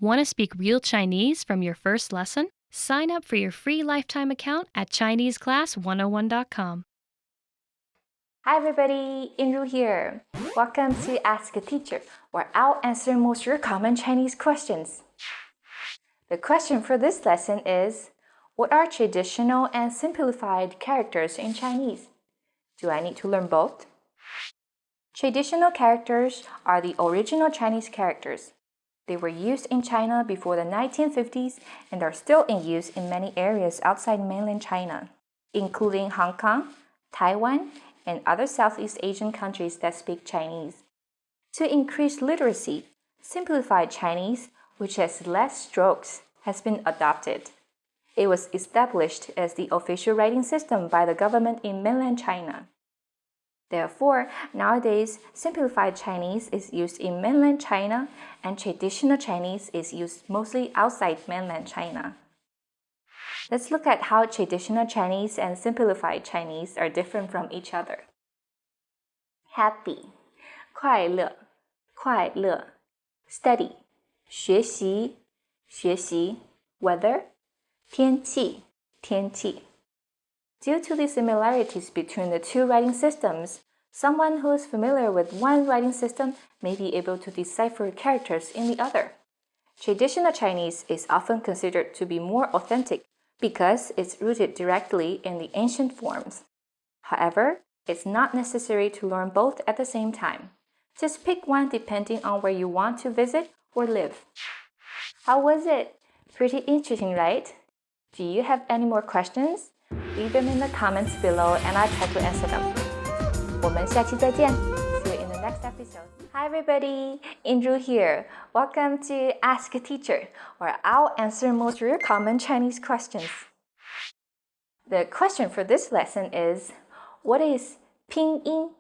Want to speak real Chinese from your first lesson? Sign up for your free lifetime account at ChineseClass101.com. Hi everybody, Inru here. Welcome to Ask a Teacher, where I'll answer most of your common Chinese questions. The question for this lesson is, what are traditional and simplified characters in Chinese? Do I need to learn both? Traditional characters are the original Chinese characters. They were used in China before the 1950s and are still in use in many areas outside mainland China, including Hong Kong, Taiwan, and other Southeast Asian countries that speak Chinese. To increase literacy, simplified Chinese, which has less strokes, has been adopted. It was established as the official writing system by the government in mainland China. Therefore, nowadays, simplified Chinese is used in mainland China and traditional Chinese is used mostly outside mainland China. Let's look at how traditional Chinese and simplified Chinese are different from each other. Happy, 快乐, 快乐. Study, 学习, 学习. Weather, 天气, 天气. Due to the similarities between the two writing systems, someone who is familiar with one writing system may be able to decipher characters in the other. Traditional Chinese is often considered to be more authentic because it's rooted directly in the ancient forms. However, it's not necessary to learn both at the same time. Just pick one depending on where you want to visit or live. How was it? Pretty interesting, right? Do you have any more questions? Leave them in the comments below and I'll try to answer them. 我们下期再见. See you in the next episode. Hi everybody, Andrew here. Welcome to Ask a Teacher, where I'll answer most of your common Chinese questions. The question for this lesson is, what is Pinyin?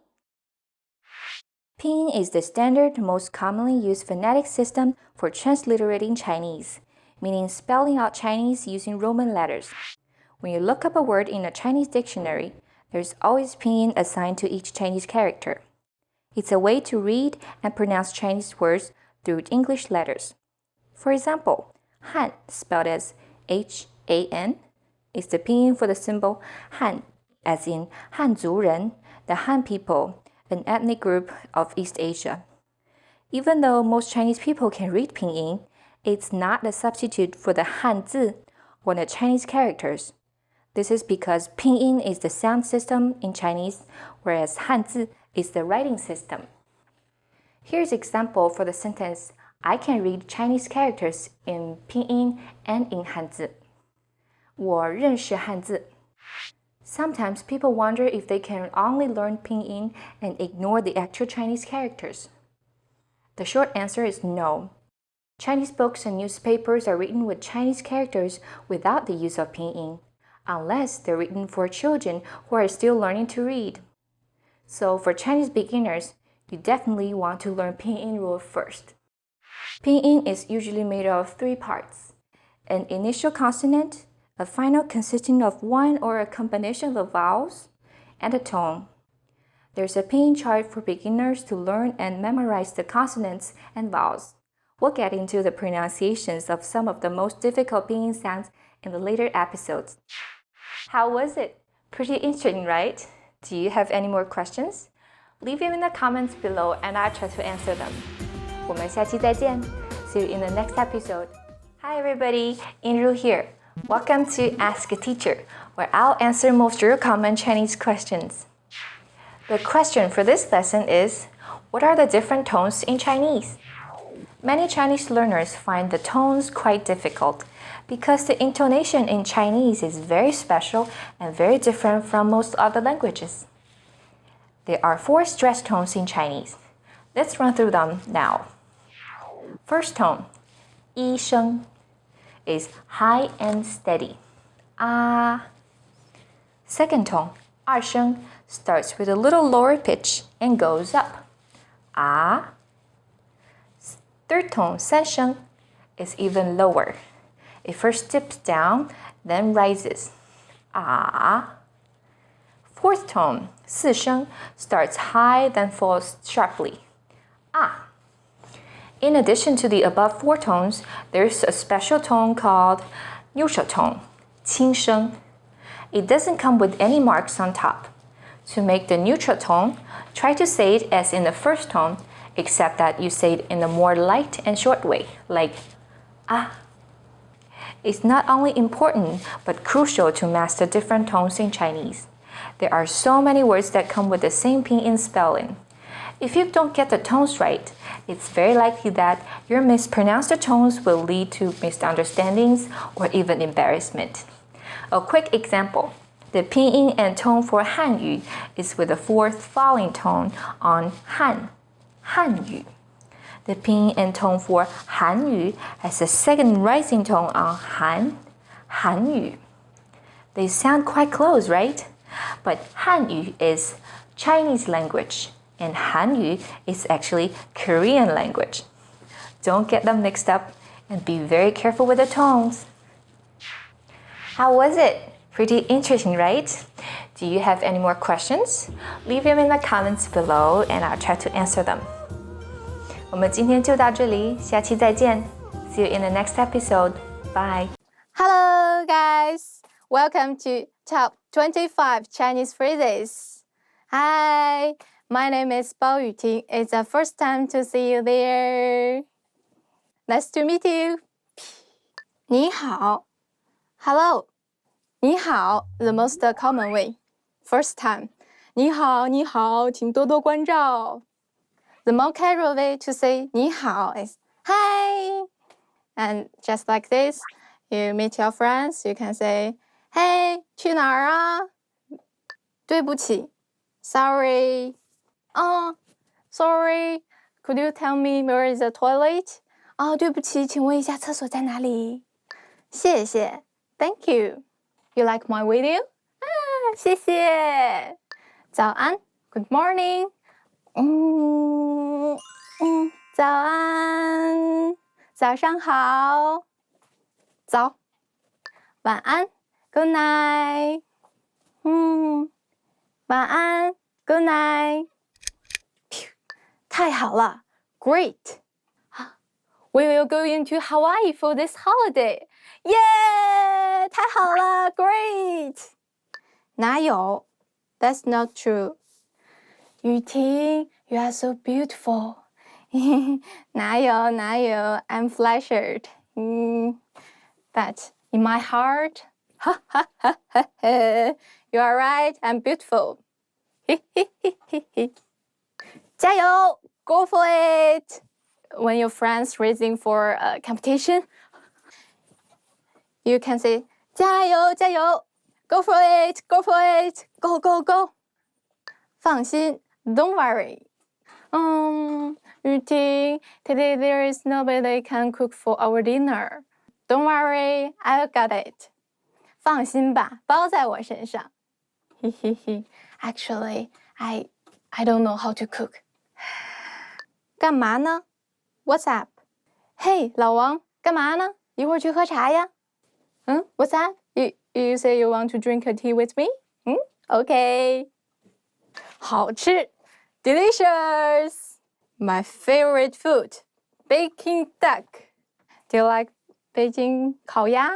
Pinyin is the standard, most commonly used phonetic system for transliterating Chinese, meaning spelling out Chinese using Roman letters. When you look up a word in a Chinese dictionary, there's always pinyin assigned to each Chinese character. It's a way to read and pronounce Chinese words through English letters. For example, Han, spelled as H-A-N, is the pinyin for the symbol Han, as in Hanzu Ren, the Han people, an ethnic group of East Asia. Even though most Chinese people can read pinyin, it's not a substitute for the Hanzi, or the Chinese characters. This is because Pinyin is the sound system in Chinese, whereas Hanzi is the writing system. Here's an example for the sentence, I can read Chinese characters in Pinyin and in Hanzi. 我认识汉字. Sometimes people wonder if they can only learn Pinyin and ignore the actual Chinese characters. The short answer is no. Chinese books and newspapers are written with Chinese characters without the use of Pinyin, unless they're written for children who are still learning to read. So for Chinese beginners, you definitely want to learn Pinyin rule first. Pinyin is usually made of 3 parts: an initial consonant, a final consisting of one or a combination of vowels, and a tone. There's a Pinyin chart for beginners to learn and memorize the consonants and vowels. We'll get into the pronunciations of some of the most difficult Pinyin sounds in the later episodes. How was it? Pretty interesting, right? Do you have any more questions? Leave them in the comments below and I'll try to answer them. 我们下期再见. See you in the next episode. Hi everybody, Andrew here. Welcome to Ask a Teacher, where I'll answer most of your common Chinese questions. The question for this lesson is, what are the different tones in Chinese? Many Chinese learners find the tones quite difficult because the intonation in Chinese is very special and very different from most other languages. There are 4 stress tones in Chinese. Let's run through them now. First tone, 一声, is high and steady. Ah. Second tone, 二声, starts with a little lower pitch and goes up. Ah. Third tone, 三声, is even lower. It first dips down, then rises. Ah. Fourth tone, 四声, starts high, then falls sharply. Ah. In addition to the above 4 tones, there's a special tone called neutral tone, 轻声. It doesn't come with any marks on top. To make the neutral tone, try to say it as in the first tone, except that you say it in a more light and short way, like ah. It's not only important, but crucial to master different tones in Chinese. There are so many words that come with the same pinyin spelling. If you don't get the tones right, it's very likely that your mispronounced tones will lead to misunderstandings or even embarrassment. A quick example. The pinyin and tone for Hanyu is with the 4th falling tone on Han, Hanyu. The pinyin and tone for Hanyu has a 2nd rising tone on Han, Hanyu. They sound quite close, right? But Hanyu is Chinese language, and Hanyu is actually Korean language. Don't get them mixed up, and be very careful with the tones. How was it? Pretty interesting, right? Do you have any more questions? Leave them in the comments below, and I'll try to answer them. 我们今天就到这里，下期再见。See you in the next episode. Bye. Hello, guys. Welcome to Top 25 Chinese Phrases. Hi, my name is Bao Yuting. It's the first time to see you there. Nice to meet you. 你好 Hello. 你好 the most common way. First time. 你好你好请多多关照 The more casual way to say 你好 is Hi. And just like this, you meet your friends, you can say Hey, 去哪儿啊？对不起 Sorry. Sorry. Could you tell me where is the toilet? 对不起，请问一下厕所在哪里？谢谢 Thank you. You like my video? 谢谢。早安 Good morning. 早安，早上好。早。晚安 Good night. 晚安 Good night. 太好了 Great. We will go into Hawaii for this holiday. Yeah! 太好了 Great. 哪有 That's not true. 雨婷 You are so beautiful. 哪有 I'm flattered. But in my heart, you are right, I'm beautiful. 加油 Go for it. When your friends racing for a competition, you can say 加油加油 Go for it, go for it, go go go. 放心 Don't worry. 雨婷 Today there is nobody can cook for our dinner. Don't worry, I got it. 放心吧，包在我身上。Actually, I don't know how to cook. 干嘛呢 What's up? Hey, 老王，干嘛呢？一会儿去喝茶呀。What's that? You say you want to drink a tea with me? Okay. 好吃 Delicious. My favorite food, baking duck. Do you like 北京烤鸭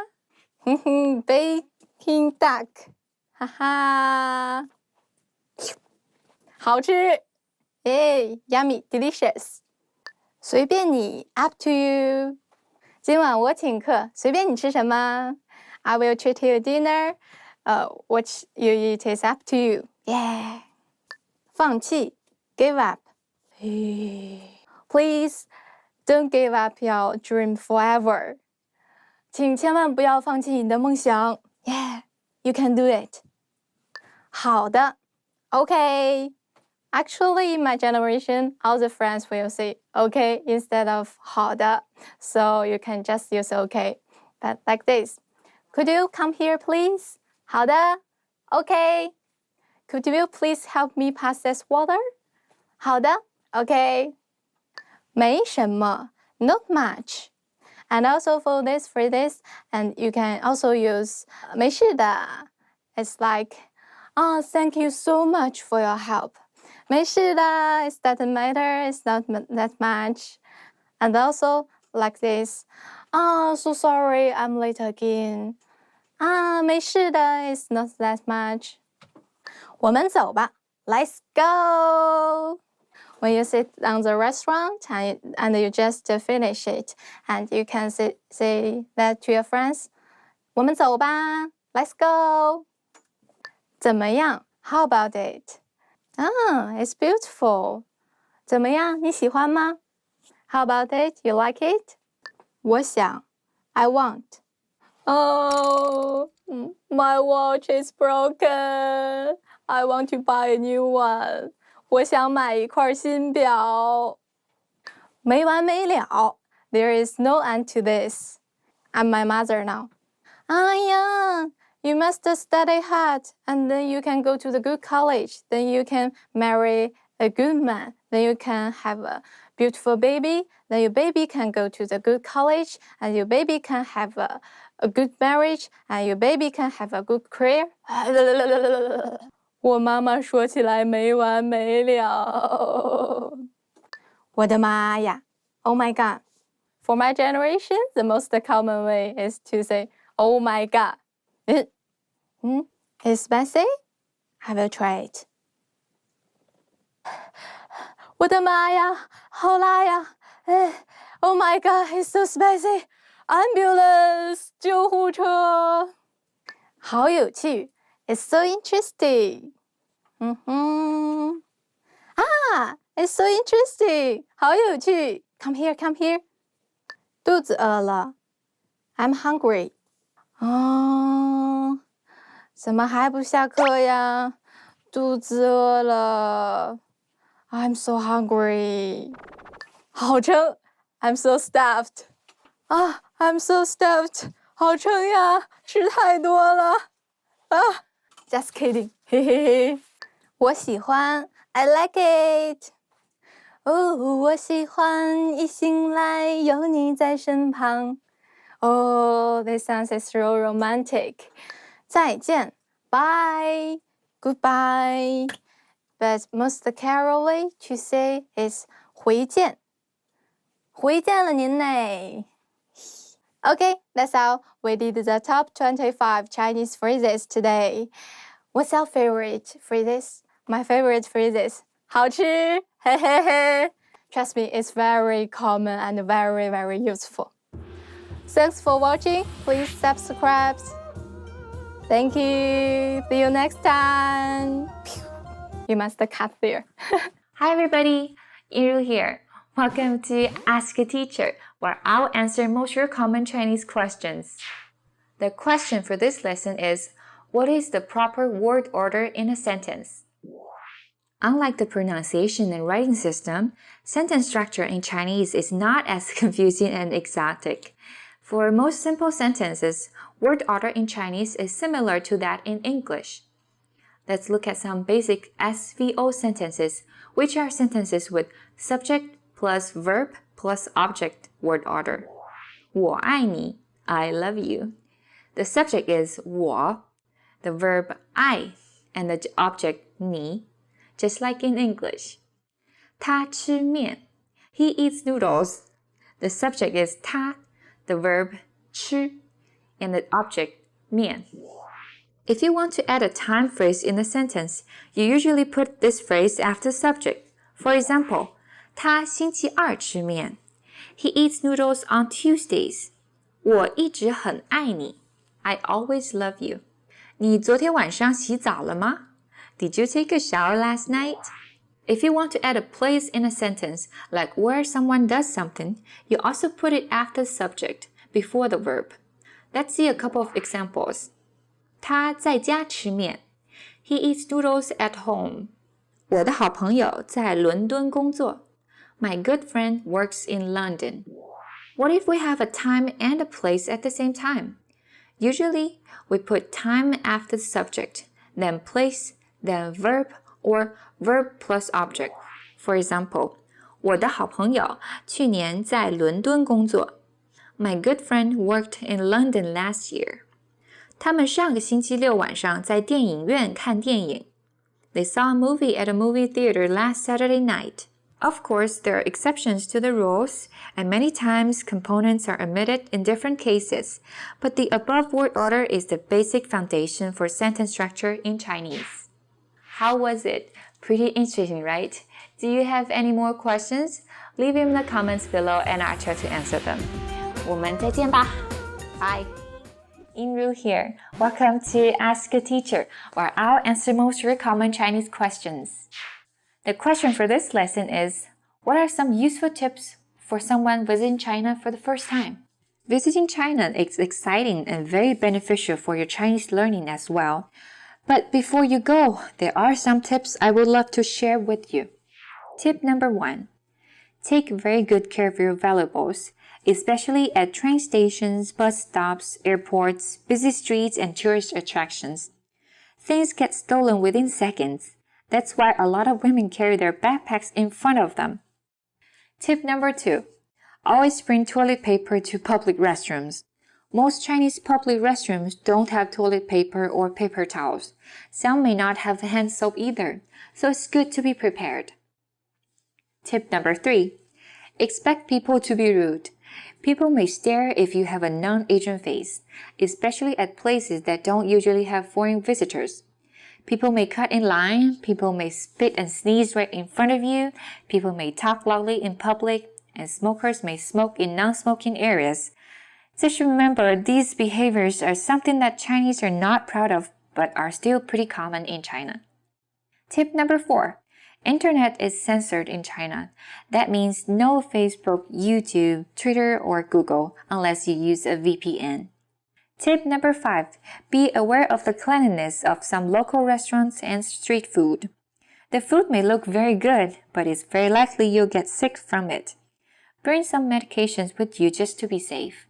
？Baking duck. 哈哈。好吃 Yummy, delicious. 随便你 Up to you. 今晚我请客，随便你吃什么。I will treat you dinner. What you eat is up to you. Yeah. 放弃 Give up. Please don't give up your dream forever. 请千万不要放弃你的梦想。Yeah, you can do it. 好的 Okay. Actually, in my generation, all the friends will say okay instead of 好的. So you can just use okay. But like this. Could you come here, please? 好的 Okay. Could you please help me pass this water? 好的 Okay. 没什么 Not much. And also for this phrases, and you can also use 没事的 It's like, thank you so much for your help. 没事的 It doesn't matter, it's not that much. And also like this. So sorry, I'm late again. 没事的 it's not that much. 我们走吧 Let's go. When you sit on the restaurant and you just finish it, and you can say that to your friends. 我们走吧 Let's go. 怎么样 How about it? It's beautiful. 怎么样你喜欢吗 How about it? You like it? 我想 I want. Oh, my watch is broken. I want to buy a new one. 我想买一块新表。没完没了 There is no end to this. I'm my mother now. Yeah, you must study hard, and then you can go to the good college. Then you can marry a good man. Then you can have a beautiful baby. Then your baby can go to the good college, and your baby can have a good marriage, and your baby can have a good career. 我妈妈说起来没完没了。我的妈呀 Oh my god. For my generation, the most common way is to say, Oh my god. It's spicy? I will try it. 我的妈呀，好辣呀！Oh my god, it's so spicy. Ambulance, 救护车。好有趣 It's so interesting. It's so interesting. 好有趣 Come here, come here. 肚子饿了 I'm hungry. 怎么还不下课呀？肚子饿了 I'm so hungry. 好撑 I'm so stuffed. I'm so stuffed. 好撑呀，吃太多了Just kidding. 嘿嘿嘿。我喜欢 I like it. 我喜欢一醒来有你在身旁。This sounds so romantic. 再见 Bye. Goodbye. But most carol way to say is 回见。回见了您呢。Okay, that's how we did the top 25 Chinese phrases today. What's your favorite phrases? My favorite phrases. 好吃 Trust me, it's very common and very, very useful. Thanks for watching. Please subscribe. Thank you. See you next time. You must cut there. Hi everybody, Yiru here. Welcome to Ask a Teacher, where I'll answer most your common Chinese questions. The question for this lesson is, what is the proper word order in a sentence? Unlike the pronunciation and writing system, sentence structure in Chinese is not as confusing and exotic. For most simple sentences, word order in Chinese is similar to that in English. Let's look at some basic SVO sentences, which are sentences with subject plus verb plus object word order. 我爱你, I love you. The subject is 我, the verb I, and the object 你, just like in English. 他吃面, he eats noodles. The subject is 他, the verb 吃, and the object 面. If you want to add a time phrase in a sentence, you usually put this phrase after subject. For example, 他星期二吃面. He eats noodles on Tuesdays. 我一直很爱你. I always love you. 你昨天晚上洗澡了吗? Did you take a shower last night? If you want to add a place in a sentence, like where someone does something, you also put it after the subject, before the verb. Let's see a couple of examples. 他在家吃面. He eats noodles at home. 我的好朋友在伦敦工作. My good friend works in London. What if we have a time and a place at the same time? Usually, we put time after the subject, then place, then verb, or verb plus object. For example, 我的好朋友去年在伦敦工作. My good friend worked in London last year. 他们上个星期六晚上在电影院看电影. They saw a movie at a movie theater last Saturday night. Of course, there are exceptions to the rules, and many times components are omitted in different cases, but the above word order is the basic foundation for sentence structure in Chinese. How was it? Pretty interesting, right? Do you have any more questions? Leave them in the comments below and I'll try to answer them. 我们再见吧. Bye. Inru here. Welcome to Ask a Teacher, where I'll answer most of your common Chinese questions. The question for this lesson is, what are some useful tips for someone visiting China for the first time? Visiting China is exciting and very beneficial for your Chinese learning as well. But before you go, there are some tips I would love to share with you. Tip number 1. Take very good care of your valuables, especially at train stations, bus stops, airports, busy streets, and tourist attractions. Things get stolen within seconds. That's why a lot of women carry their backpacks in front of them. Tip number 2. Always bring toilet paper to public restrooms. Most Chinese public restrooms don't have toilet paper or paper towels. Some may not have hand soap either, so it's good to be prepared. Tip number 3. Expect people to be rude. People may stare if you have a non-Asian face, especially at places that don't usually have foreign visitors. People may cut in line, people may spit and sneeze right in front of you, people may talk loudly in public, and smokers may smoke in non-smoking areas. Just remember, these behaviors are something that Chinese are not proud of, but are still pretty common in China. Tip number 4. Internet is censored in China. That means no Facebook, YouTube, Twitter, or Google unless you use a VPN. Tip number 5. Be aware of the cleanliness of some local restaurants and street food. The food may look very good, but it's very likely you'll get sick from it. Bring some medications with you just to be safe.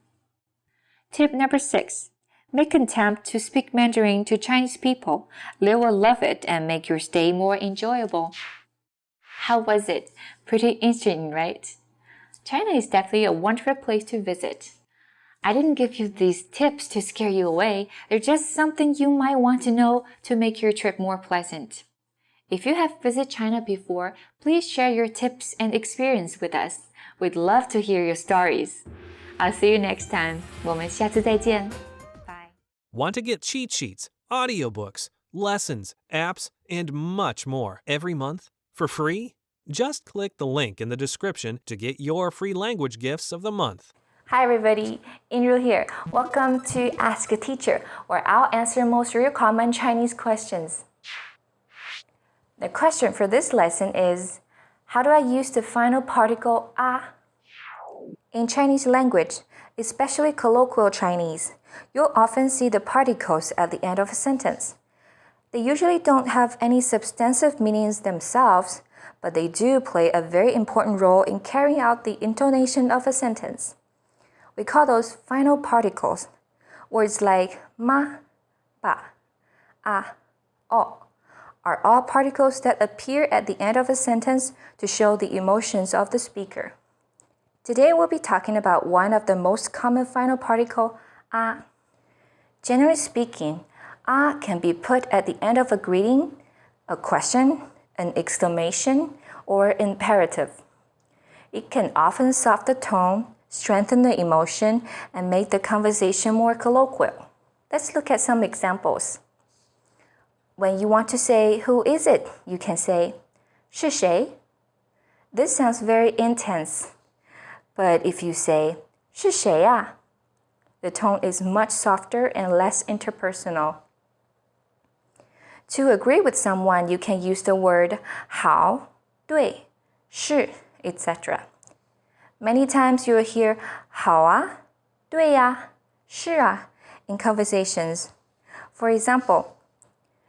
Tip number 6. Make an attempt to speak Mandarin to Chinese people. They will love it and make your stay more enjoyable. How was it? Pretty interesting, right? China is definitely a wonderful place to visit. I didn't give you these tips to scare you away. They're just something you might want to know to make your trip more pleasant. If you have visited China before, please share your tips and experience with us. We'd love to hear your stories. I'll see you next time. 我们下次再见. Bye. Want to get cheat sheets, audiobooks, lessons, apps, and much more every month for free? Just click the link in the description to get your free language gifts of the month. Hi everybody, Inru here. Welcome to Ask a Teacher, where I'll answer most of your common Chinese questions. The question for this lesson is, how do I use the final particle a? In Chinese language, especially colloquial Chinese, you'll often see the particles at the end of a sentence. They usually don't have any substantive meanings themselves, but they do play a very important role in carrying out the intonation of a sentence. We call those final particles. Words like ma, ba, a, o are all particles that appear at the end of a sentence to show the emotions of the speaker. Today we'll be talking about one of the most common final particle, a. Generally speaking, a can be put at the end of a greeting, a question, an exclamation, or imperative. It can often soften the tone, strengthen the emotion, and make the conversation more colloquial. Let's look at some examples. When you want to say, who is it? You can say, 是谁? This sounds very intense. But if you say, 是谁啊? The tone is much softer and less interpersonal. To agree with someone, you can use the word 好, 对, 是, etc. Many times you'll hear 好啊, 对呀, 是啊 in conversations. For example,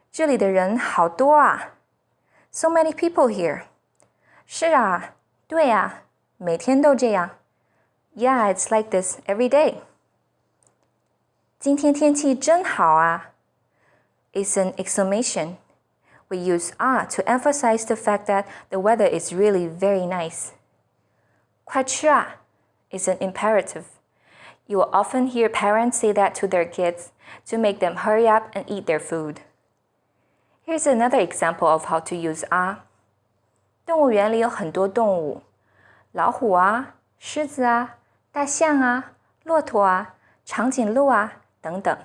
这里的人好多啊. So many people here. 是啊, 对啊, 每天都这样. Yeah, it's like this every day. 今天天气真好啊. It's an exclamation. We use to emphasize the fact that the weather is really very nice. 快吃啊 is an imperative. You will often hear parents say that to their kids to make them hurry up and eat their food. Here's another example of how to use 动物园里有很多动物，老虎啊、狮子啊、大象啊、骆驼啊、长颈鹿啊等等。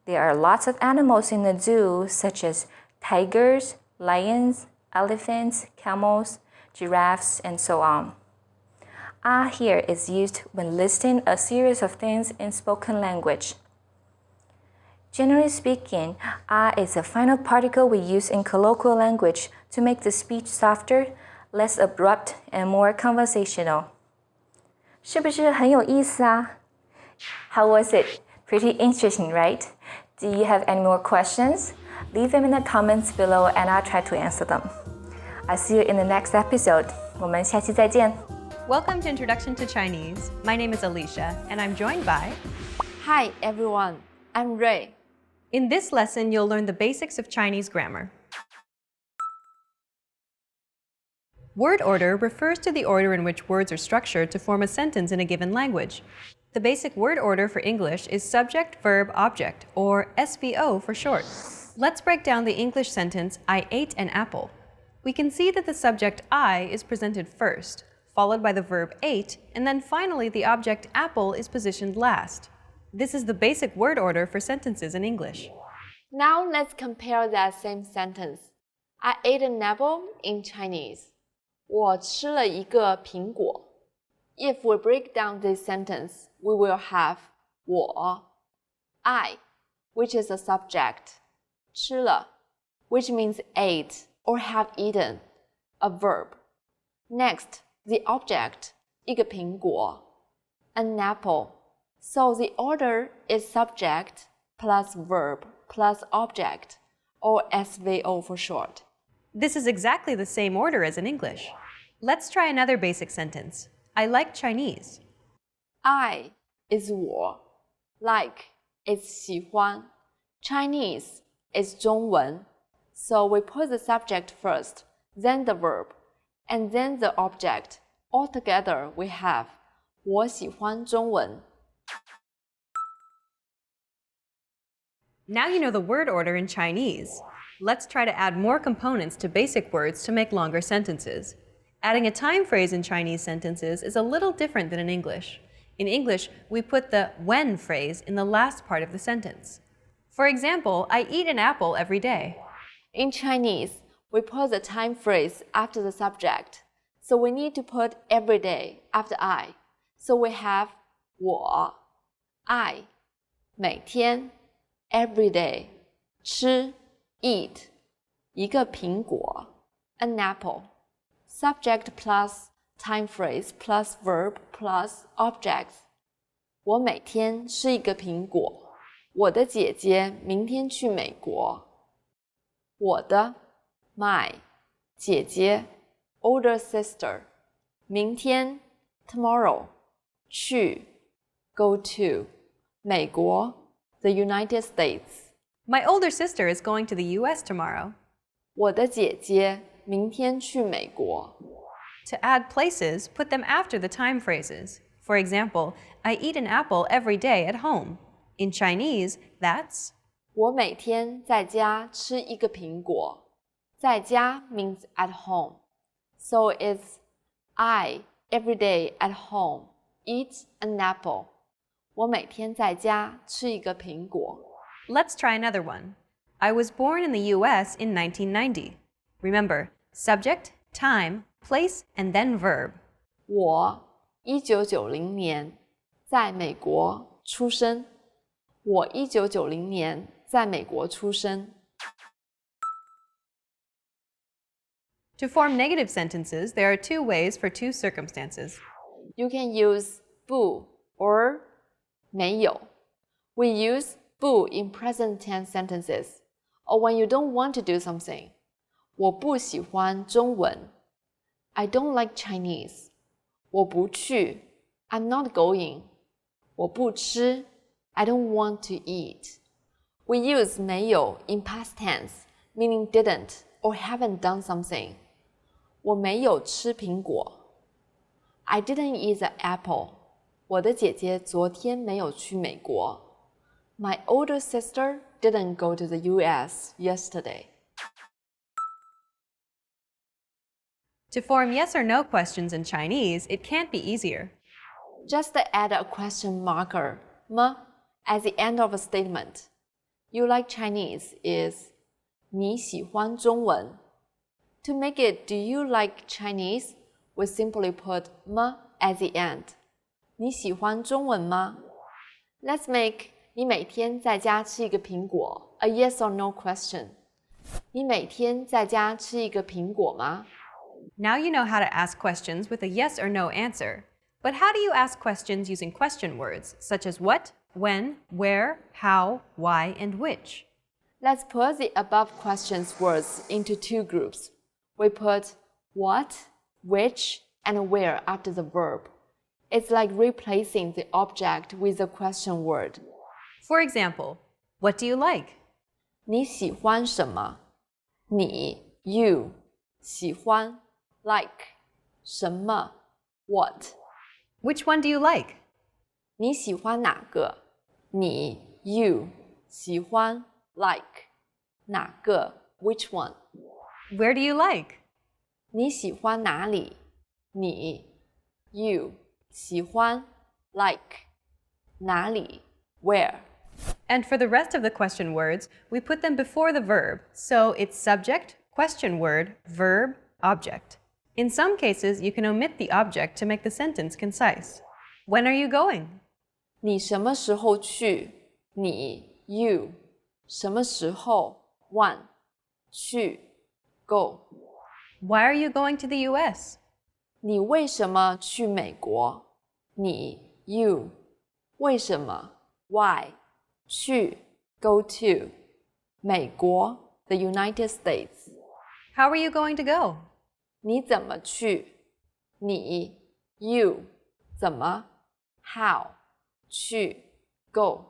There are lots of animals in the zoo, such as tigers, lions, elephants, camels, giraffes, and so on. Here is used when listing a series of things in spoken language. Generally speaking, is a final particle we use in colloquial language to make the speech softer, less abrupt, and more conversational. 是不是很有意思啊? How was it? Pretty interesting, right? Do you have any more questions? Leave them in the comments below and I'll try to answer them. I'll see you in the next episode. 我们下期再见。Welcome to Introduction to Chinese. My name is Alicia, and I'm joined by... Hi everyone, I'm Ray. In this lesson, you'll learn the basics of Chinese grammar. Word order refers to the order in which words are structured to form a sentence in a given language. The basic word order for English is subject, verb, object, or SVO for short. Let's break down the English sentence, I ate an apple. We can see that the subject I is presented first, followed by the verb ate, and then finally the object apple is positioned last. This is the basic word order for sentences in English. Now let's compare that same sentence. I ate an apple in Chinese. 我吃了一个苹果. If we break down this sentence, we will have 我, I, which is a subject, 吃了, which means ate or have eaten, a verb. Next, the object, 一个苹果, an apple. So the order is subject plus verb plus object, or SVO for short. This is exactly the same order as in English. Let's try another basic sentence. I like Chinese. I is 我, like is 喜欢, Chinese is 中文. So we put the subject first, then the verb, and then the object. Altogether we have 我喜欢中文. Now you know the word order in Chinese. Let's try to add more components to basic words to make longer sentences. Adding a time phrase in Chinese sentences is a little different than in English. In English, we put the when phrase in the last part of the sentence. For example, I eat an apple every day. In Chinese, we put the time phrase after the subject. So we need to put every day after I. So we have 我, I, 每天, every day, 吃, eat, 一个苹果, an apple. Subject plus time phrase plus verb plus objects. 我每天吃一个苹果. 我的姐姐明天去美国. 我的 my 姐姐 older sister 明天 tomorrow 去 go to 美国 the United States. My older sister is going to the US tomorrow. 我的姐姐明天去美国. To add places, put them after the time phrases. For example, I eat an apple every day at home. In Chinese, that's 我每天在家吃一个苹果. 在家 means at home. So it's I every day at home eat an apple. 我每天在家吃一个苹果. Let's try another one. I was born in the US in 1990. Remember, subject, time, place, and then verb. 我1990年在美国出生. 我1990年在美国出生. To form negative sentences, there are two ways for two circumstances. You can use 不 or 没有. We use 不 in present tense sentences, or when you don't want to do something. 我不喜欢中文. I don't like Chinese. 我不去. I'm not going. 我不吃. I don't want to eat. We use 没有 in past tense, meaning didn't or haven't done something. 我没有吃苹果. I didn't eat the apple. 我的姐姐昨天没有去美国. My older sister didn't go to the US yesterday. To form yes or no questions in Chinese, it can't be easier. Just add a question marker, m, at the end of a statement. You like Chinese is 你喜欢中文. To make it do you like Chinese, we simply put m at the end. 你喜欢中文吗? Let's make 你每天在家吃一个苹果 a yes or no question. 你每天在家吃一个苹果吗? Now you know how to ask questions with a yes or no answer. But how do you ask questions using question words, such as what, when, where, how, why, and which? Let's put the above questions words into two groups. We put what, which, and where after the verb. It's like replacing the object with a question word. For example, what do you like? 你喜欢什么? 你 you 喜欢 like 什么 what. Which one do you like? 你喜欢哪个? 你 you 喜欢 like 哪个 which one. Where do you like? 你喜欢哪里? 你 you 喜欢 like 哪里 where. And for the rest of the question words, we put them before the verb, so it's subject, question word, verb, object. In some cases, you can omit the object to make the sentence concise. When are you going? 你什么时候去? 你 you 什么时候 when 去 go. Why are you going to the US? 你为什么去美国? 你 you 为什么 why 去 go to 美国 the United States. How are you going to go? 你怎么去? 你 you 怎么 how 去 go.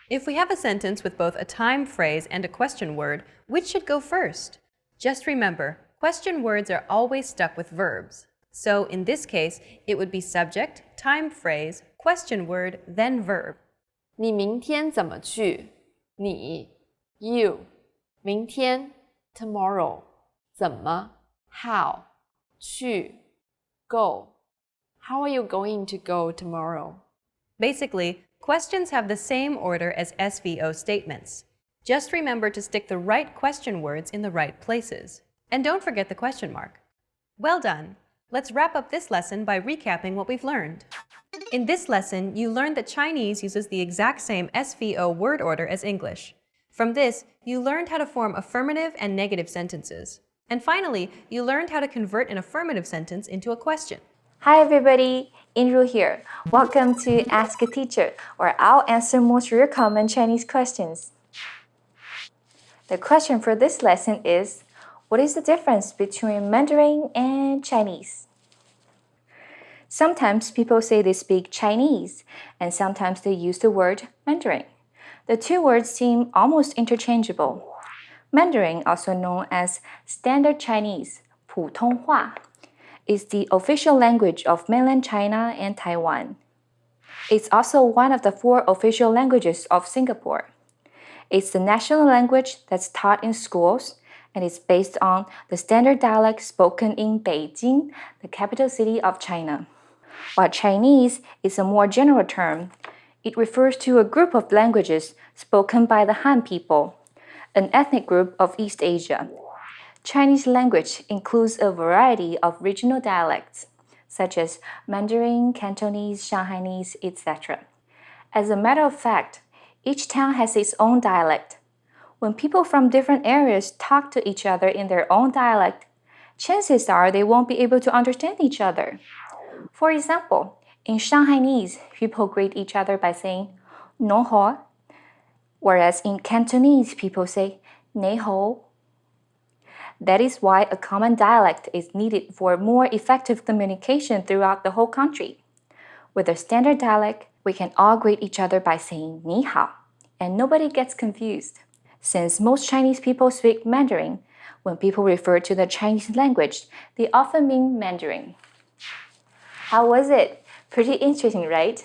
If we have a sentence with both a time phrase and a question word, which should go first? Just remember, question words are always stuck with verbs. So in this case, it would be subject, time phrase, question word, then verb. 你明天怎么去? 你 you 明天 tomorrow 怎么 how 去 go. How are you going to go tomorrow? Basically, questions have the same order as SVO statements. Just remember to stick the right question words in the right places. And don't forget the question mark. Well done! Let's wrap up this lesson by recapping what we've learned. In this lesson, you learned that Chinese uses the exact same SVO word order as English. From this, you learned how to form affirmative and negative sentences. And finally, you learned how to convert an affirmative sentence into a question. Hi everybody, Inru here. Welcome to Ask a Teacher, where I'll answer most of your common Chinese questions. The question for this lesson is, what is the difference between Mandarin and Chinese? Sometimes people say they speak Chinese, and sometimes they use the word Mandarin. The two words seem almost interchangeable. Mandarin, also known as Standard Chinese, 普通话, is the official language of mainland China and Taiwan. It's also one of the 4 official languages of Singapore. It's the national language that's taught in schools, and it's based on the standard dialect spoken in Beijing, the capital city of China. While Chinese is a more general term, it refers to a group of languages spoken by the Han people, an ethnic group of East Asia. Chinese language includes a variety of regional dialects, such as Mandarin, Cantonese, Shanghainese, etc. As a matter of fact, each town has its own dialect. When people from different areas talk to each other in their own dialect, chances are they won't be able to understand each other. For example, in Shanghainese, people greet each other by saying 侬好, whereas in Cantonese, people say 你好. That is why a common dialect is needed for more effective communication throughout the whole country. With a standard dialect, we can all greet each other by saying 你好, and nobody gets confused. Since most Chinese people speak Mandarin, when people refer to the Chinese language, they often mean Mandarin. How was it? Pretty interesting, right?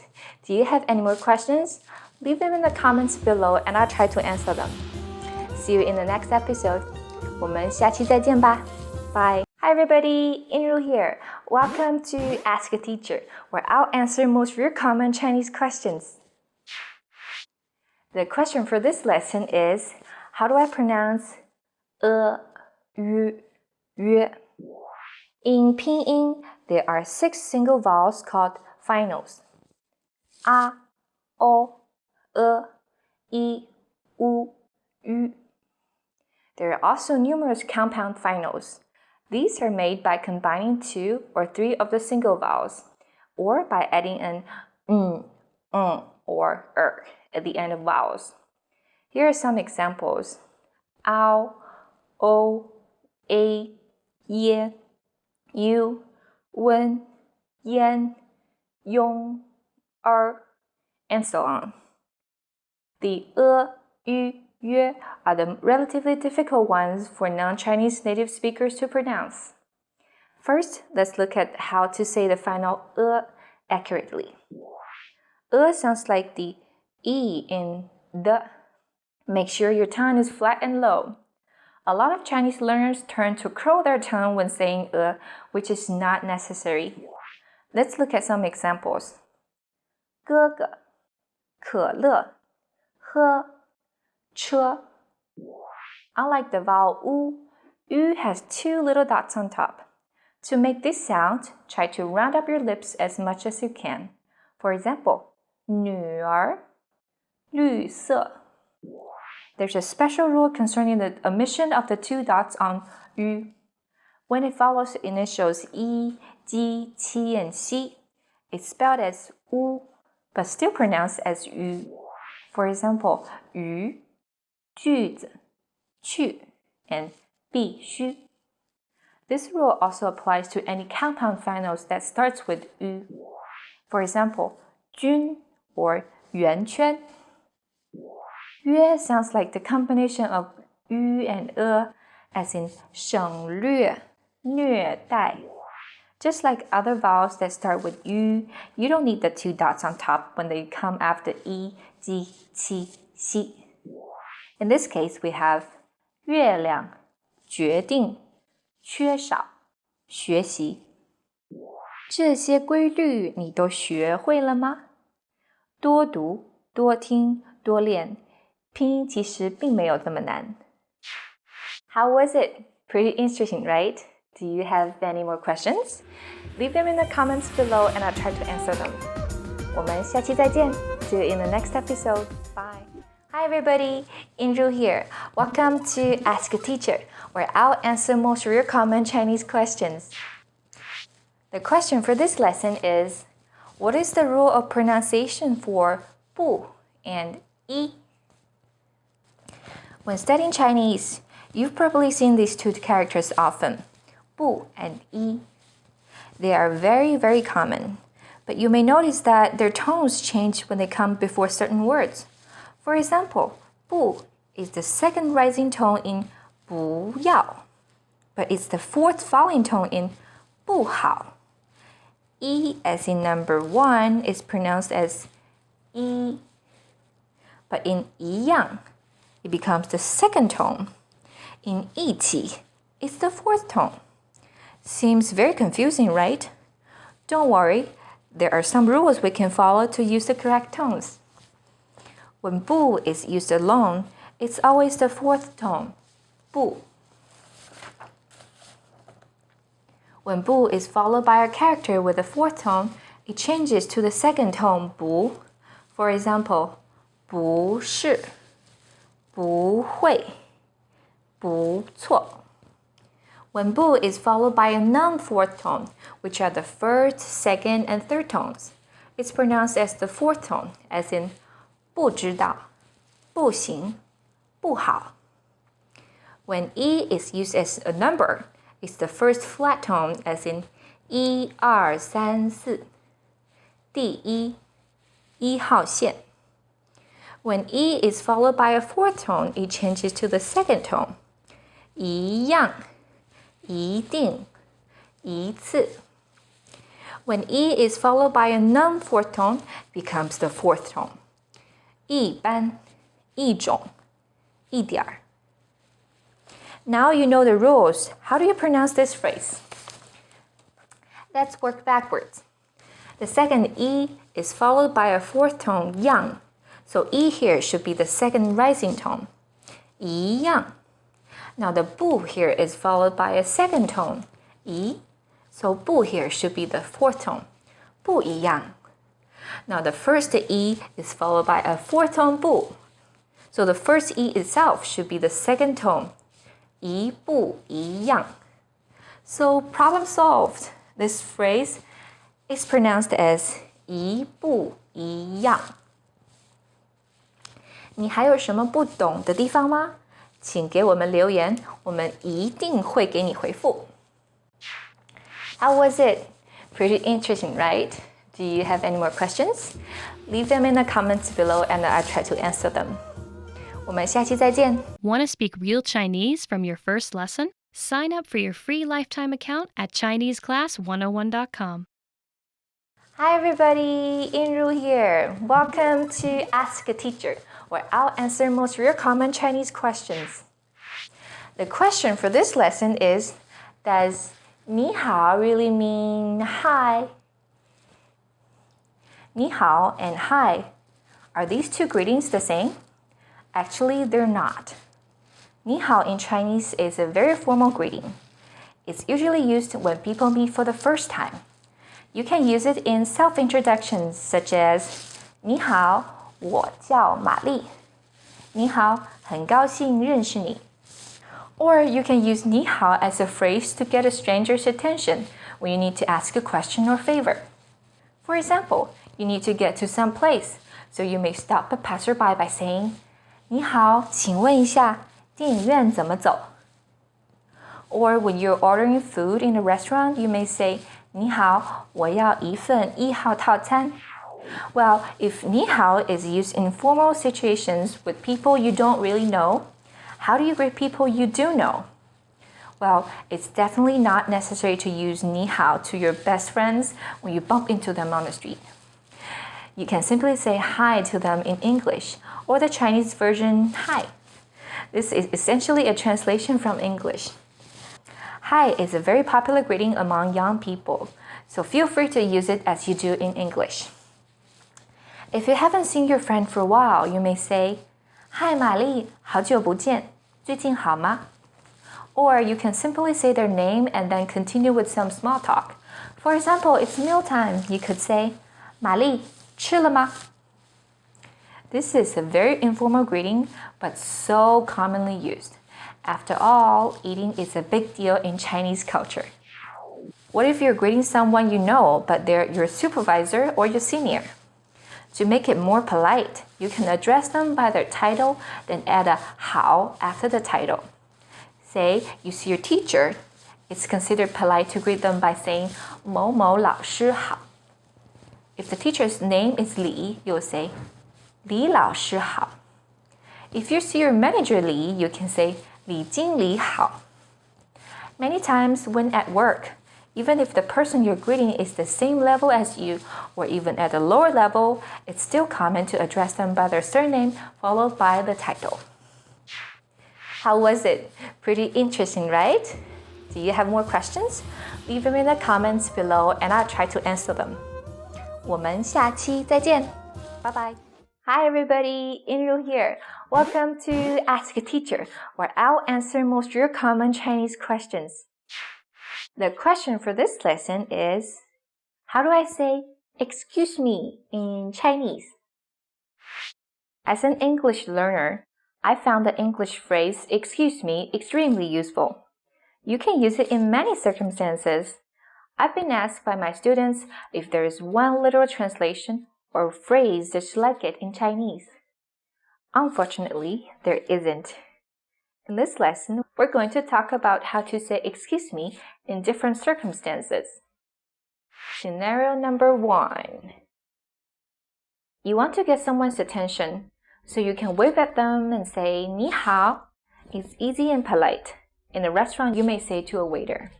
Do you have any more questions? Leave them in the comments below and I'll try to answer them. See you in the next episode. 我们下期再见吧，Bye. Hi everybody, Inru here. Welcome to Ask a Teacher, where I'll answer most of your common Chinese questions. The question for this lesson is, how do I pronounce yu, yue? In Pinyin, there are 6 single vowels called finals. A, O, I, U, Yu. There are also numerous compound finals. These are made by combining 2 or 3 of the single vowels, or by adding an or at the end of vowels. Here are some examples. Ao, O, A, Ye, Yu, Wen, Yan, Yong, and so on. The yu, yue are the relatively difficult ones for non-Chinese native speakers to pronounce. First, let's look at how to say the final accurately. Sounds like the E in the. Make sure your tongue is flat and low. A lot of Chinese learners turn to curl their tongue when saying which is not necessary. Let's look at some examples. 哥哥，可乐，喝，车. Unlike the vowel yu has 2 little dots on top. To make this sound, try to round up your lips as much as you can. For example, 女儿，绿色. There's a special rule concerning the omission of the 2 dots on yu. When it follows the initials yi, ji, qi, and xi, it's spelled as u, but still pronounced as yu. For example, 鱼, 句子, 去, and 必须. This rule also applies to any compound finals that starts with yu. For example, 均 or 圆圈. Yue sounds like the combination of yu and as in 省略, 虐待. Just like other vowels that start with yu, you don't need the 2 dots on top when they come after yi, ji, qi, xi. In this case, we have 月亮, 决定, 缺少, 学习. 这些规律你都学会了吗？多读，多听，多练，拼音其实并没有这么难。How was it? Pretty interesting, right? Do you have any more questions? Leave them in the comments below and I'll try to answer them. 我们下期再见. See you in the next episode. Bye. Hi everybody, Inru here. Welcome to Ask a Teacher, where I'll answer most of your common Chinese questions. The question for this lesson is, what is the rule of pronunciation for 不 and 一? When studying Chinese, you've probably seen these 2 characters often, 不 and 一. They are very, very common, but you may notice that their tones change when they come before certain words. For example, 不 is the second rising tone in 不要, but it's the 4th falling tone in 不好. 一 as in number 1 is pronounced as 一, but in 一样, it becomes the 2nd tone. In 一起, it's the 4th tone. Seems very confusing, right? Don't worry, there are some rules we can follow to use the correct tones. When 不 is used alone, it's always the 4th tone, 不. When 不 is followed by a character with a 4th tone, it changes to the 2nd tone, 不. For example, 不是, 不会, 不错. When 不 is followed by a non-4th tone, which are the 1st, 2nd, and 3rd tones, it's pronounced as the 4th tone, as in 不知道, 不行, 不好. When 一 is used as a number, it's the 1st flat tone, as in 1, 2, 3, 4, 第一, 一号线. When 一 is followed by a 4th tone, it changes to the 2nd tone, 一样, 一定, 一次. When 一 is followed by a non-4th tone, it becomes the 4th tone, 一般, 一种, 一点儿. Now you know the rules. How do you pronounce this phrase? Let's work backwards. The second E is followed by a fourth tone, yang. So E here should be the second rising tone, 一样. Now the bu here is followed by a second tone, 一. So bu here should be the fourth tone, 不一样. Now the first E is followed by a fourth tone, bu. So the first E itself should be the second tone, 一不一样. So problem solved. This phrase is pronounced as 一不一样. 你还有什么不懂的地方吗？请给我们留言，我们一定会给你回复。How was it? Pretty interesting, right? Do you have any more questions? Leave them in the comments below and I'll try to answer them. 我们下期再见。Want to speak real Chinese from your first lesson? Sign up for your free lifetime account at ChineseClass101.com. Hi everybody, Inru here. Welcome to Ask a Teacher, where I'll answer most of your common Chinese questions. The question for this lesson is, does 你好 really mean hi? 你好 and hi. Are these two greetings the same? Actually, they're not. 你好 in Chinese is a very formal greeting. It's usually used when people meet for the first time. You can use it in self-introductions such as 你好，我叫玛丽。你好，很高兴认识你。Or you can use 你好 as a phrase to get a stranger's attention when you need to ask a question or favor. For example, you need to get to some place, so you may stop a passerby by saying 你好，请问一下，电影院怎么走？ Or when you're ordering food in a restaurant, you may say 你好，我要一份1号套餐。Well, if 你好 is used in formal situations with people you don't really know, how do you greet people you do know? Well, it's definitely not necessary to use 你好 to your best friends when you bump into them on the street. You can simply say hi to them in English, or the Chinese version, hi. This is essentially a translation from English. Hi is a very popular greeting among young people, so feel free to use it as you do in English. If you haven't seen your friend for a while, you may say, Hi, 玛丽，好久不见，最近好吗? Or you can simply say their name and then continue with some small talk. For example, it's mealtime. You could say, 玛丽，吃了吗? This is a very informal greeting, but so commonly used. After all, eating is a big deal in Chinese culture. What if you're greeting someone you know, but they're your supervisor or your senior? To make it more polite, you can address them by their title, then add a 好 after the title. Say you see your teacher, it's considered polite to greet them by saying 某某老师好. If the teacher's name is Li, you'll say 李老师好. If you see your manager Li, you can say 李经理好. Many times when at work, even if the person you're greeting is the same level as you, or even at a lower level, it's still common to address them by their surname followed by the title. How was it? Pretty interesting, right? Do you have more questions? Leave them in the comments below and I'll try to answer them. 我们下期再见. Bye bye. Hi everybody, Inru here. Welcome to Ask a Teacher, where I'll answer most of your common Chinese questions. The question for this lesson is, how do I say excuse me in Chinese? As an English learner, I found the English phrase excuse me extremely useful. You can use it in many circumstances. I've been asked by my students if there is one literal translation or phrase just like it in Chinese. Unfortunately, there isn't. In this lesson, we're going to talk about how to say excuse me in different circumstances. Scenario number 1. You want to get someone's attention, so you can wave at them and say 你好. It's easy and polite. In a restaurant, you may say to a waiter,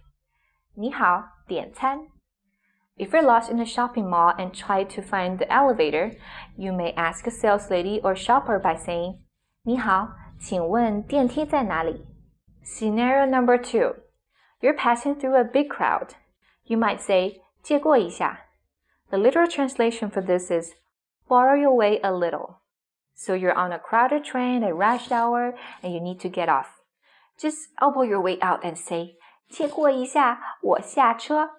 你好，点餐. If you're lost in a shopping mall and try to find the elevator, you may ask a sales lady or shopper by saying, 你好，请问电梯在哪里? Scenario number 2. You're passing through a big crowd. You might say, 借过一下. The literal translation for this is, borrow your way a little. So you're on a crowded train at rush hour and you need to get off. Just elbow your way out and say, 借过一下，我下车.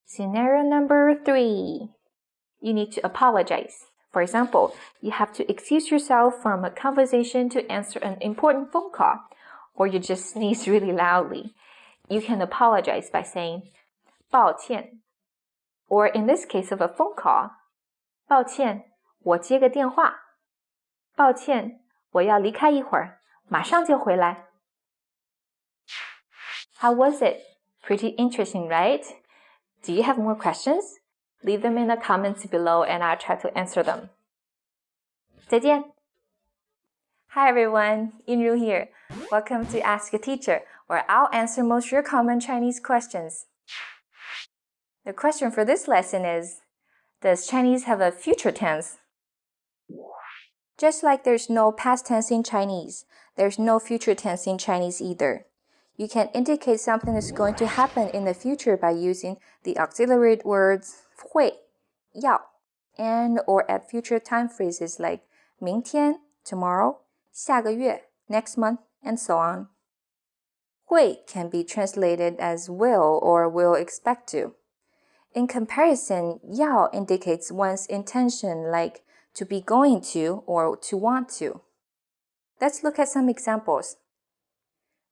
Scenario number 3. You need to apologize. For example, you have to excuse yourself from a conversation to answer an important phone call, or you just sneeze really loudly. You can apologize by saying, 抱歉. Or in this case of a phone call, 抱歉，我接个电话。抱歉，我要离开一会儿，马上就回来。How was it? Pretty interesting, right? Do you have more questions? Leave them in the comments below and I'll try to answer them. 再见. Hi everyone, Yinru here. Welcome to Ask a Teacher, where I'll answer most of your common Chinese questions. The question for this lesson is, does Chinese have a future tense? Just like there's no past tense in Chinese, there's no future tense in Chinese either. You can indicate something is going to happen in the future by using the auxiliary words 会, 要, and or add future time phrases like 明天, tomorrow, 下个月, next month, and so on. 会 can be translated as will or will expect to. In comparison, 要 indicates one's intention, like to be going to or to want to. Let's look at some examples.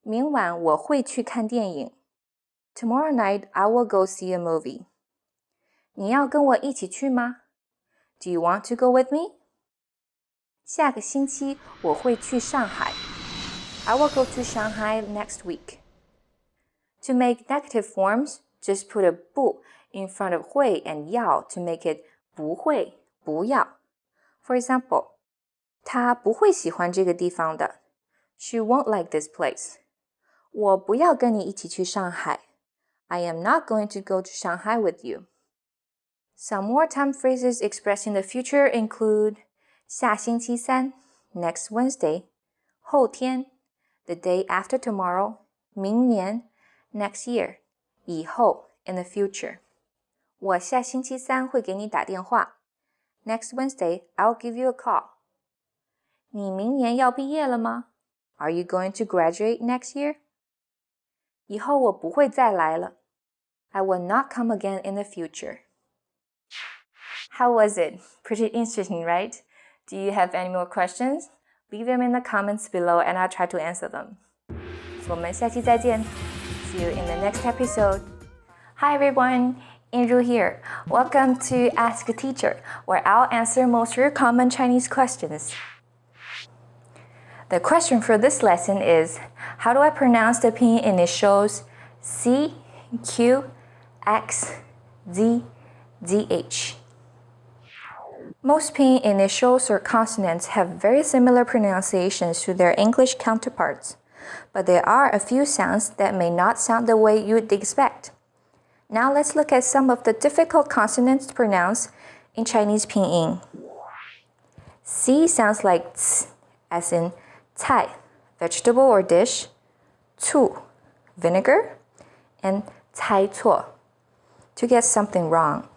明晚我会去看电影. Tomorrow night I will go see a movie. 你要跟我一起去吗? Do you want to go with me? 下个星期我会去上海. I will go to Shanghai next week. To make negative forms, just put a 不 in front of 会 and 要 to make it 不会,不要. For example, 她不会喜欢这个地方的. She won't like this place. 我不要跟你一起去上海. I am not going to go to Shanghai with you. Some more time phrases expressing the future include 下星期三, next Wednesday, 后天, the day after tomorrow, 明年, next year, 以后, in the future. 我下星期三会给你打电话. Next Wednesday, I'll give you a call. 你明年要毕业了吗? Are you going to graduate next year? 以后我不会再来了. I will not come again in the future. How was it? Pretty interesting, right? Do you have any more questions? Leave them in the comments below and I'll try to answer them. So 我们下期再见. See you in the next episode. Hi everyone, Andrew here. Welcome to Ask a Teacher, where I'll answer most of your common Chinese questions. The question for this lesson is, how do I pronounce the pinyin initials C, Q, X, Z, DH? Most pinyin initials or consonants have very similar pronunciations to their English counterparts, but there are a few sounds that may not sound the way you'd expect. Now let's look at some of the difficult consonants to pronounce in Chinese pinyin. C sounds like ts, as in 菜, vegetable or dish, 醋, vinegar, and 猜错, to get something wrong.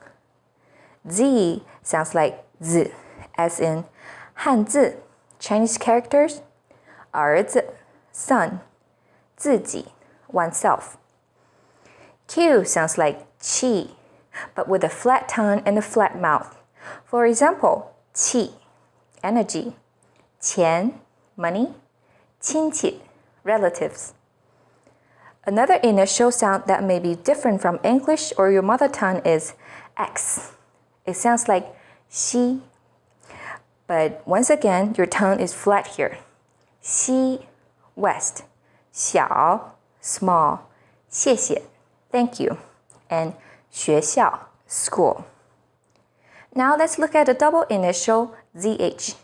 Z sounds like z, as in 汉字, Chinese characters, 儿子, son, 自己, oneself. Q sounds like qi, but with a flat tongue and a flat mouth. For example, qi, energy, 钱, money, 亲戚, relatives. Another initial sound that may be different from English or your mother tongue is X. It sounds like xi, but once again, your tongue is flat here. Xi, west, 小, small, 谢谢, thank you, and 学校, school. Now let's look at the double initial ZH.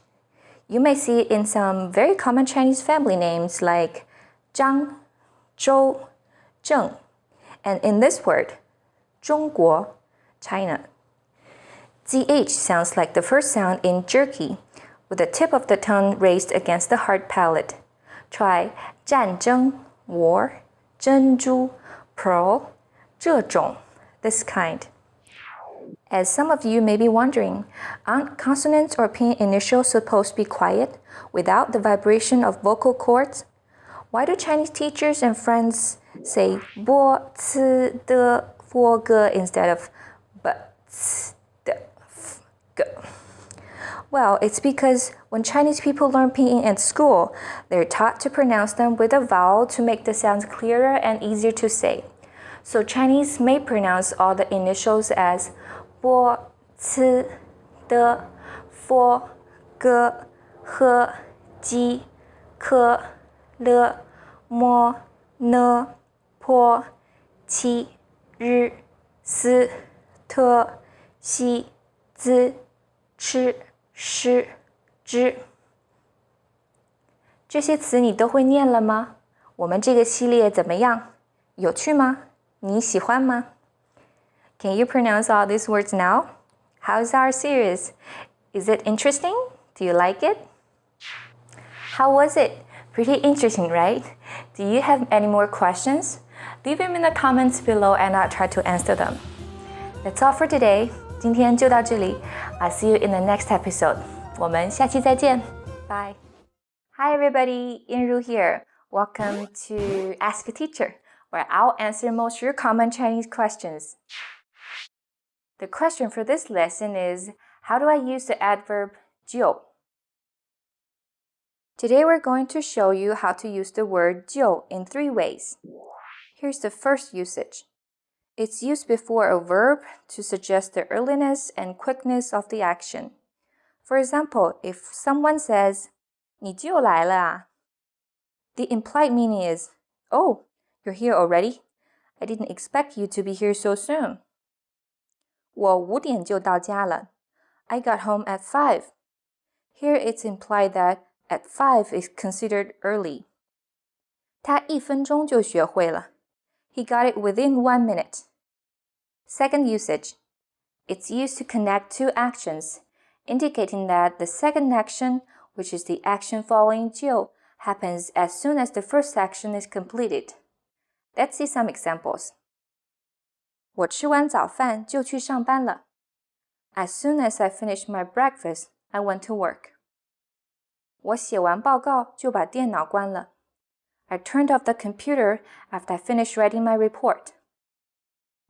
You may see it in some very common Chinese family names like Zhang, Zhou, Zheng, and in this word, 中国, China. ZH sounds like the first sound in jerky, with the tip of the tongue raised against the hard palate. Try 战争, war, 珍珠, pearl, 这种, this kind. As some of you may be wondering, aren't consonants or pinyin initials supposed to be quiet, without the vibration of vocal cords? Why do Chinese teachers and friends say 波, 次, 的, 佛, 个 instead of 不, 次, 的, f, 个? Well, it's because when Chinese people learn pinyin at school, they're taught to pronounce them with a vowel to make the sounds clearer and easier to say. So Chinese may pronounce all the initials as 波, 次, 的, 佛, 个, 和, ji, 可, 了, 么, 呢, 坡, 其, 日, 思, 特, 西, 子, 吃, 诗, 知. 这些词你都会念了吗？我们这个系列怎么样？有趣吗？你喜欢吗？ Can you pronounce all these words now? How's our series? Is it interesting? Do you like it? How was it? Pretty interesting, right? Do you have any more questions? Leave them in the comments below and I'll try to answer them. That's all for today. 今天就到这里. I'll see you in the next episode. 我们下期再见. Bye. Hi everybody, Yinru here. Welcome to Ask a Teacher, where I'll answer most of your common Chinese questions. The question for this lesson is, how do I use the adverb 就? Today we're going to show you how to use the word 就 in 3 ways. Here's the first usage. It's used before a verb to suggest the earliness and quickness of the action. For example, if someone says, 你就来了啊? The implied meaning is, oh, you're here already? I didn't expect you to be here so soon. 我5点就到家了. I got home at 5. Here it's implied that at 5 is considered early. 他1分钟就学会了. He got it within 1 minute. Second usage. It's used to connect 2 actions, indicating that the second action, which is the action following 就, happens as soon as the first action is completed. Let's see some examples. 我吃完早饭就去上班了. As soon as I finished my breakfast, I went to work. 我写完报告就把电脑关了. I turned off the computer after I finished writing my report.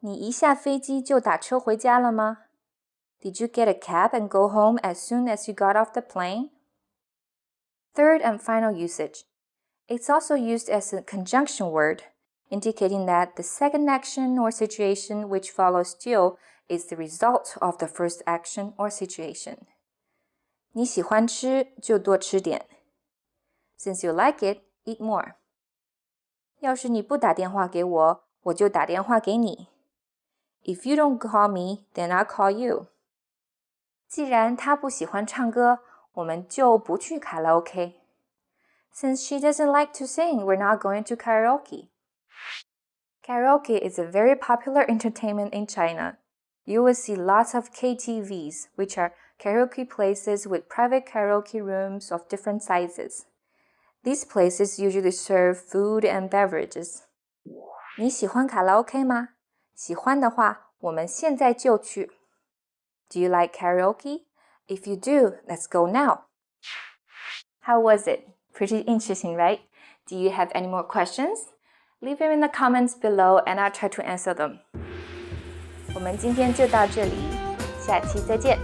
你一下飞机就打車回家了嗎? Did you get a cab and go home as soon as you got off the plane? Third and final usage. It's also used as a conjunction word, indicating that the second action or situation which follows 就 is the result of the first action or situation. 你喜歡吃就多吃點. Since you like it, eat more. 要是你不打電話給我，我就打電話給你. If you don't call me, then I'll call you. 既然他不喜歡唱歌，我們就不去卡拉 OK. Since she doesn't like to sing, we're not going to karaoke. Karaoke is a very popular entertainment in China. You will see lots of KTVs, which are karaoke places with private karaoke rooms of different sizes. These places usually serve food and beverages. 你喜歡卡拉 OK 嗎？喜歡的話，我們現在就去. Do you like karaoke? If you do, let's go now. How was it? Pretty interesting, right? Do you have any more questions? Leave them in the comments below and I'll try to answer them. 我们今天就到这里，下期再见.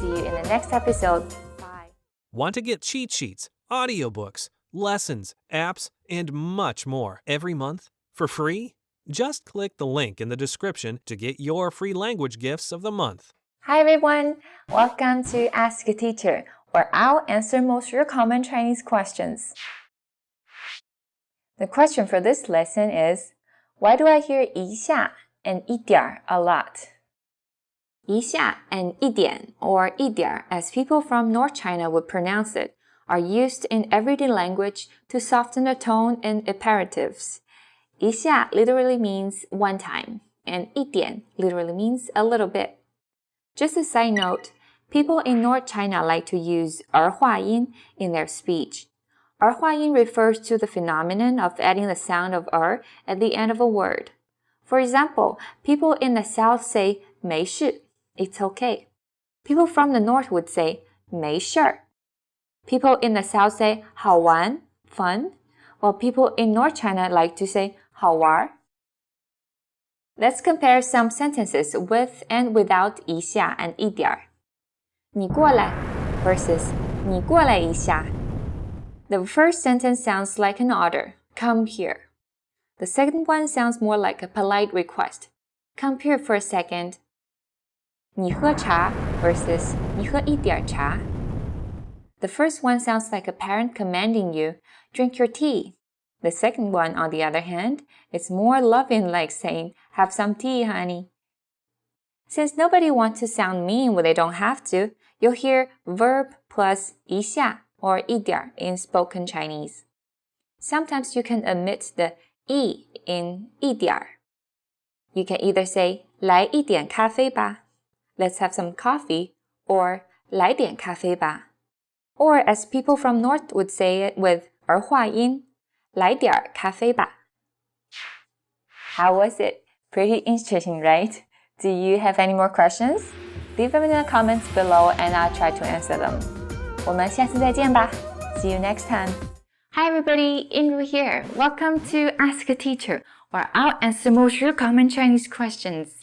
See you in the next episode. Bye. Want to get cheat sheets, audiobooks, lessons, apps, and much more every month for free? Just click the link in the description to get your free language gifts of the month. Hi everyone, welcome to Ask a Teacher, where I'll answer most of your common Chinese questions. The question for this lesson is, why do I hear 一下 and 一点 a lot? 一下 and 一点 or 一点 as people from North China would pronounce it, are used in everyday language to soften the tone in imperatives. 一下 literally means one time, and 一点 literally means a little bit. Just a side note, people in North China like to use 儿化音 in their speech. 儿化音 refers to the phenomenon of adding the sound of at the end of a word. For example, people in the South say 没事, it's okay. People from the North would say 没事儿. People in the South say 好玩, fun, while people in North China like to say 好玩. Let's compare some sentences with and without 一下 and 一点儿。你过来 versus 你过来一下。The first sentence sounds like an order, come here. The second one sounds more like a polite request, come here for a second. 你喝茶 versus 你喝一点茶。The first one sounds like a parent commanding you, drink your tea. The second one, on the other hand, is more loving, like saying, have some tea, honey. Since nobody wants to sound mean when they don't have to, you'll hear verb plus 一下 or 一点 in spoken Chinese. Sometimes you can omit the 一 in 一点. You can either say 来一点咖啡吧, let's have some coffee, or 来点咖啡吧. Or as people from North would say it with 儿化音, 来点咖啡吧. How was it? Pretty interesting, right? Do you have any more questions? Leave them in the comments below and I'll try to answer them. 我们下次再见吧. See you next time. Hi everybody, Inru here. Welcome to Ask a Teacher, where I'll answer most of your common Chinese questions.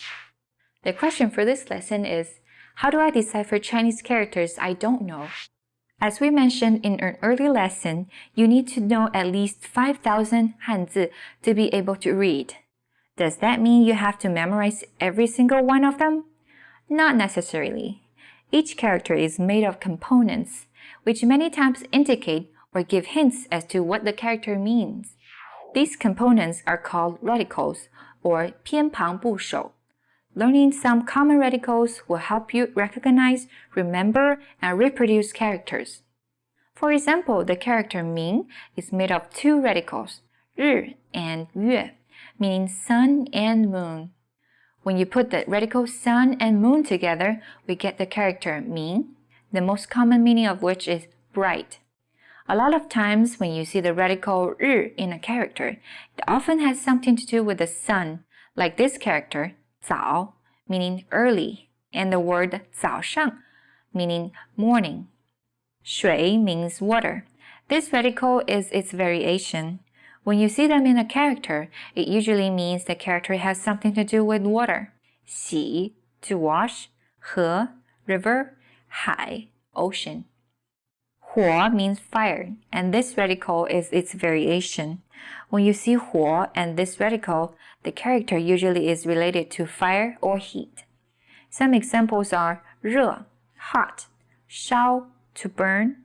The question for this lesson is, how do I decipher Chinese characters I don't know? As we mentioned in an early lesson, you need to know at least 5,000 Hanzi to be able to read. Does that mean you have to memorize every single one of them? Not necessarily. Each character is made of components, which many times indicate or give hints as to what the character means. These components are called radicals, or 偏旁部首. Learning some common radicals will help you recognize, remember, and reproduce characters. For example, the character 明 is made of two radicals, 日 and 月, meaning sun and moon. When you put the radical sun and moon together, we get the character 明, the most common meaning of which is bright. A lot of times when you see the radical 日 in a character, it often has something to do with the sun, like this character, 早, meaning early, and the word 早上, meaning morning. 水 means water. This radical is its variation. When you see them in a character, it usually means the character has something to do with water. 洗 to wash, 河 river, 海 ocean. 火 means fire, and this radical is its variation. When you see 火 and this radical, the character usually is related to fire or heat. Some examples are 热 hot, 烧 to burn,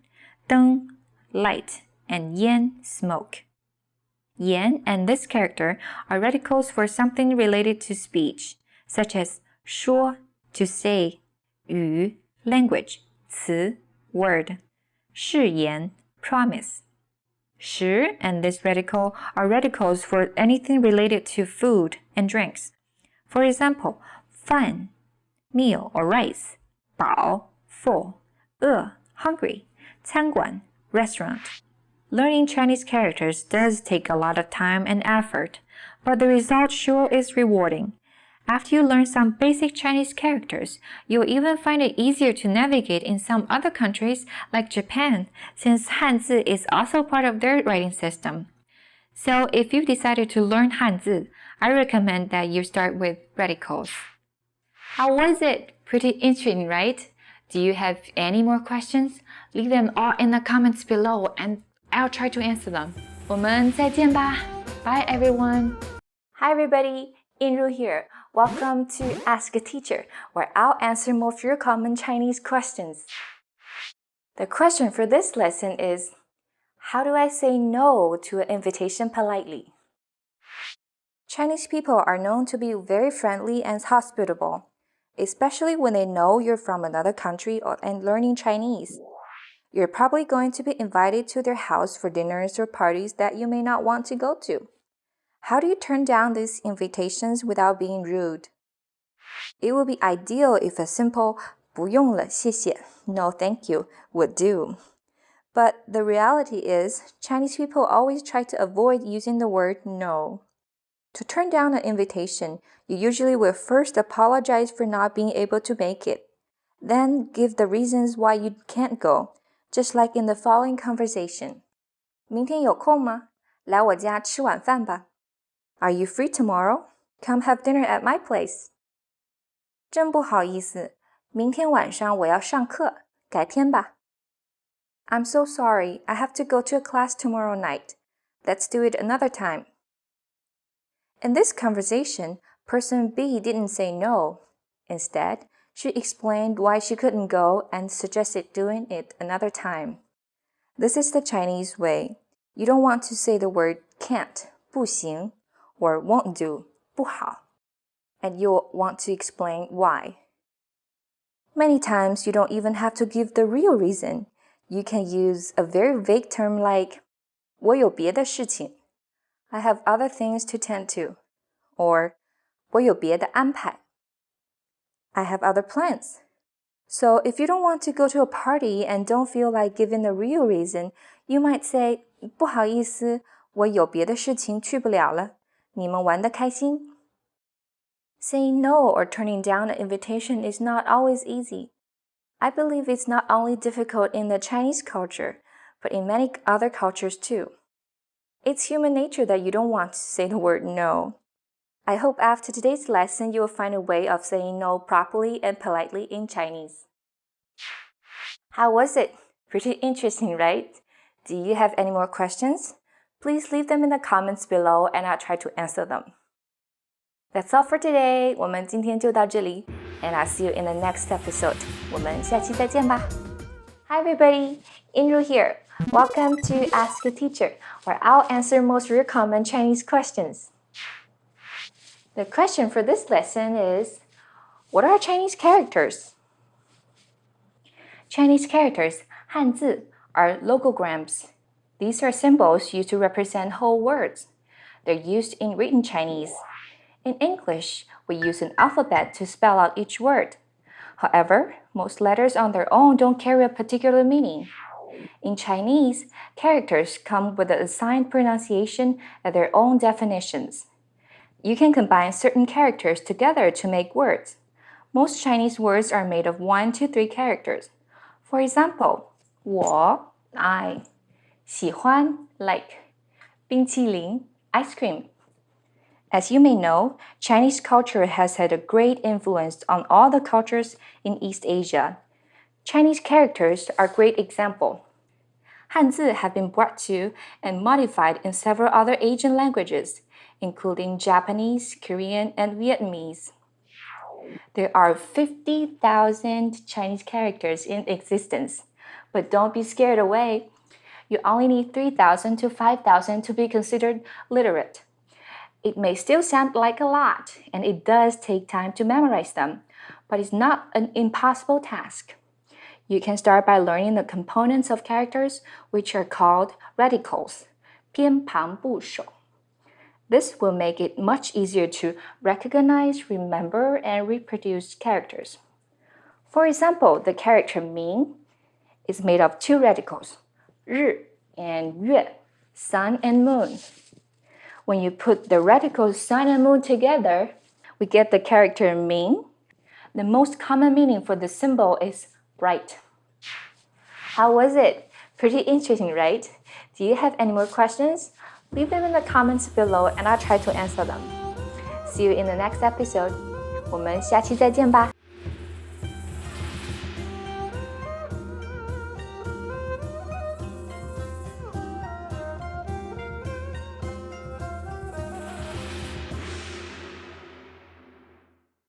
灯 light, and 烟 smoke. Yan and this character are radicals for something related to speech, such as 说 to say, 语 language, 词 word, 誓言 promise. 时 and this radical are radicals for anything related to food and drinks. For example, 饭 meal or rice, 饱 full, 饿 hungry, 餐馆 restaurant. Learning Chinese characters does take a lot of time and effort, but the result sure is rewarding. After you learn some basic Chinese characters, you'll even find it easier to navigate in some other countries like Japan, since Hanzi is also part of their writing system. So if you've decided to learn Hanzi, I recommend that you start with radicals. How was it? Pretty interesting, right? Do you have any more questions? Leave them all in the comments below and I'll try to answer them. 我们再见吧. Bye everyone. Hi everybody, Inru here. Welcome to Ask a Teacher, where I'll answer more of your common Chinese questions. The question for this lesson is, how do I say no to an invitation politely? Chinese people are known to be very friendly and hospitable, especially when they know you're from another country and learning Chinese. You're probably going to be invited to their house for dinners or parties that you may not want to go to. How do you turn down these invitations without being rude? It would be ideal if a simple 不用了，谢谢, no thank you, would do. But the reality is, Chinese people always try to avoid using the word no. To turn down an invitation, you usually will first apologize for not being able to make it, then give the reasons why you can't go, just like in the following conversation. 明天有空吗？来我家吃晚饭吧。Are you free tomorrow? Come have dinner at my place. 真不好意思，明天晚上我要上课，改天吧。I'm so sorry, I have to go to a class tomorrow night. Let's do it another time. In this conversation, person B didn't say no. Instead, she explained why she couldn't go and suggested doing it another time. This is the Chinese way. You don't want to say the word can't, 不行, or won't do, 不好, and you'll want to explain why. Many times, you don't even have to give the real reason. You can use a very vague term like 我有别的事情. I have other things to tend to. Or 我有别的安排. I have other plans. So if you don't want to go to a party and don't feel like giving the real reason, you might say 不好意思，我有别的事情去不了了。你们玩得开心? Saying no or turning down an invitation is not always easy. I believe it's not only difficult in the Chinese culture, but in many other cultures too. It's human nature that you don't want to say the word no. I hope after today's lesson you will find a way of saying no properly and politely in Chinese. How was it? Pretty interesting, right? Do you have any more questions? Please leave them in the comments below and I'll try to answer them. That's all for today. 我们今天就到这里 and I'll see you in the next episode. 我们下期再见吧。Hi everybody, Inru here. Welcome to Ask a Teacher, where I'll answer most real common Chinese questions. The question for this lesson is, what are Chinese characters? Chinese characters, 汉字, are logograms. These are symbols used to represent whole words. They're used in written Chinese. In English, we use an alphabet to spell out each word. However, most letters on their own don't carry a particular meaning. In Chinese, characters come with an assigned pronunciation and their own definitions. You can combine certain characters together to make words. Most Chinese words are made of 1 to 3 characters. For example, 我, I, 喜欢, like, 冰淇淋, ice cream. As you may know, Chinese culture has had a great influence on all the cultures in East Asia. Chinese characters are a great example. Hanzi have been brought to and modified in several other Asian languages, including Japanese, Korean, and Vietnamese. There are 50,000 Chinese characters in existence, but don't be scared away. You only need 3,000 to 5,000 to be considered literate. It may still sound like a lot, and it does take time to memorize them, but it's not an impossible task. You can start by learning the components of characters, which are called radicals, 偏旁部首. This will make it much easier to recognize, remember, and reproduce characters. For example, the character 明 is made of 2 radicals, 日 and 月, sun and moon. When you put the radicals sun and moon together, we get the character 明. The most common meaning for the symbol is bright. How was it? Pretty interesting, right? Do you have any more questions? Leave them in the comments below and I'll try to answer them. See you in the next episode. 我们下期再见吧。